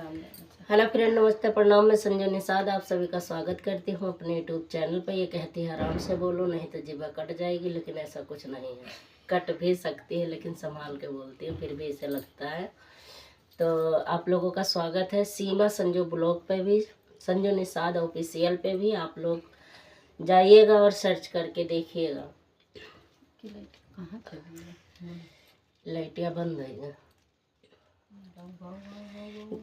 Hello friend, नमस्ते, प्रणाम। मैं संजू निषाद आप सभी का स्वागत करती हूँ अपने यूट्यूब चैनल पर। ये कहती है आराम से बोलो नहीं तो जीभ कट जाएगी, लेकिन ऐसा कुछ नहीं है। कट भी सकती है लेकिन संभाल के बोलती है, फिर भी ऐसे लगता है। तो आप लोगों का स्वागत है सीमा संजू ब्लॉग पे भी, संजू निषाद ऑफिशियल पे भी। आप लोग जाइएगा और सर्च करके देखिएगा। लाइटियाँ बंद है।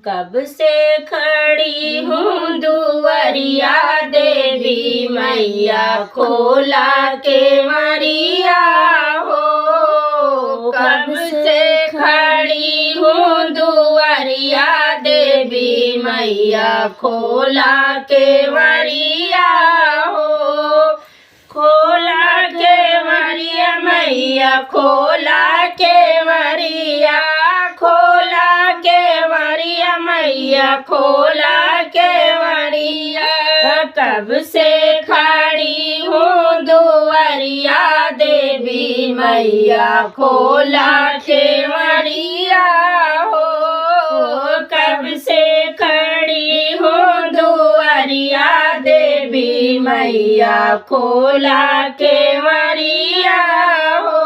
कब से खड़ी हूँ दुआरिया, देवी मैया खोला के मरिया हो। कब से खड़ी हूँ दुआरिया, देवी मैया खोला के मरिया हो। खोला के मरिया मैया, खोला के मरिया, खोला के मरिया मैया, खोला के मरिया। कब से खड़ी हूँ दुआरिया, देवी मैया खोला के मरिया हो। कब से खड़ी हूँ दुआरिया, देवी मैया खोला के मरिया हो।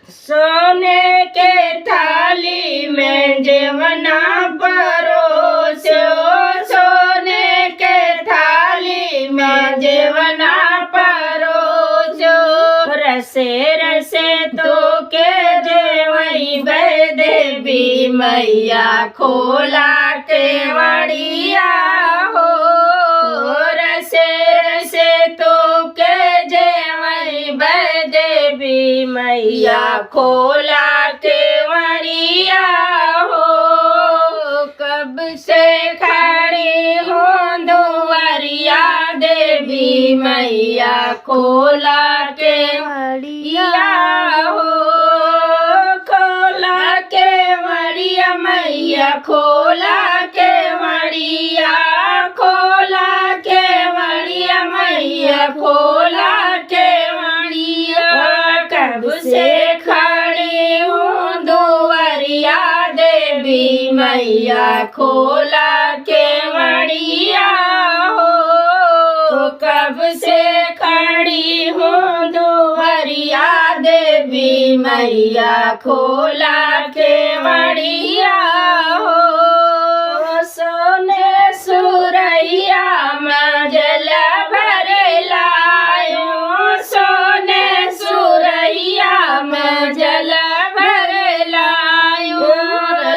सोने के थाली में जेवना परोसो, सोने के थाली में जेवना परोसो। रसे रसे तो के जेवई बे, देवी मैया खोला के मरिया हो। रसे रसे तो के जेवई बे, देवी मैया खोला के मरिया हो। कब से खड़ी हूँ दुआरिया, देवी मैया खोला के मरिया हो। खोला के मरिया मैया, खोला के मरिया, खोला के मरिया मैया, खोला के मरिया। कब से खड़ी हूँ दुआरिया, देवी मैया खोला के मरिया हो। कब से खड़ी हूँ दुआरिया, देवी मैया खोला के मरिया हो। सोने सुरैया में जल भर लायो, सोने सुरैया में जल भर लायो।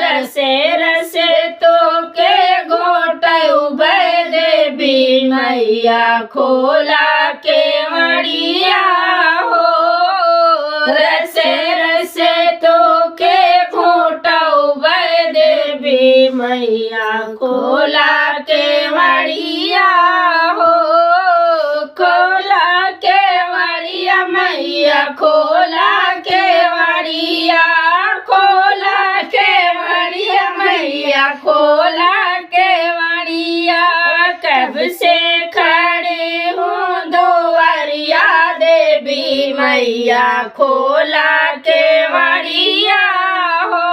रसे रसे तो के घोटऊ बे, देवी मैया खोला के मरिया हो। रसे रसे तो के घोटऊ बे, देवी मैया खोला के मरिया हो। खोला के मरिया मैया, खोला के मरिया, खोला के मरिया मैया, खोला के मरिया। कब से खड़े हूँ दुआरिया, देवी मैया खोला के मरिया हो।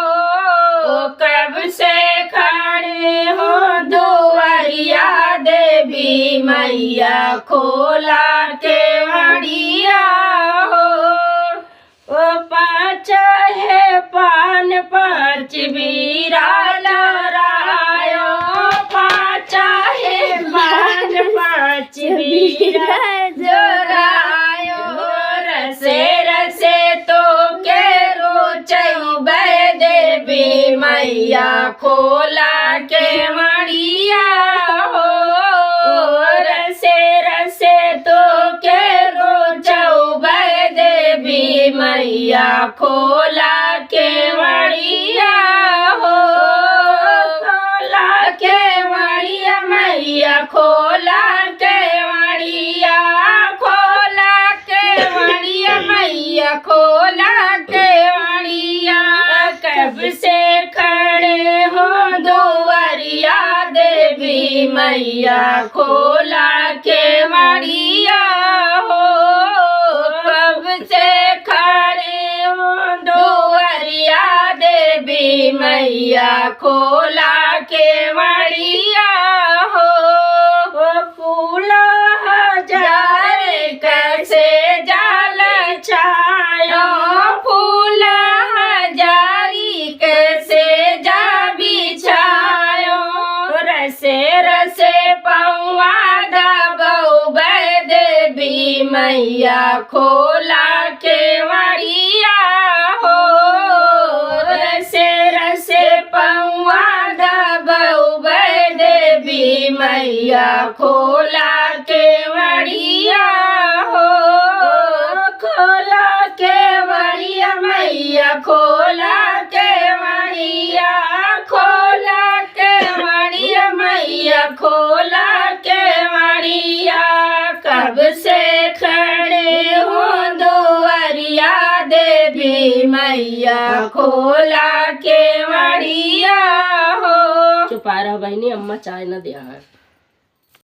कब से खड़े हूँ दुआरिया, देवी मैया खोला के मरिया हो। ओ पाँच है पान पाँच बीरा लहरायो, पाँच है पान पाँच बीरा जोरायो। रसे रसे तो के रोचऊ बे, देवी मैया खोला के मरिया हो। रसे रसे तो के रोचऊ बे, देवी मैया खोला के मरिया हो। खोला के मरिया मैया, खोला के मरिया, खोला के मरिया मैया, खोला के मरिया। कब से खड़े हो दुआरिया, देवी मैया खोला के मरिया हो। कब से खड़े हो दुआरिया, देवी मैया खोला केवड़िया हो, फूला हजार कैसे जाल छायो, फूला हजारी कैसे जा बिछायो, रसे रसे पौआ दबौ देवी मैया खोला केवड़िया हो, रसे रसे पौआ दबौ देवी मैया खोला केवड़िया हो, खोला केवड़िया मैया खोला केवड़िया, खोला केवड़िया मैया खोला केवड़िया, कब से खड़े हो दुआरिया देवी मैया खोला केवड़िया हो। चुप रह बहनी, अम्मा चाय न दिया है।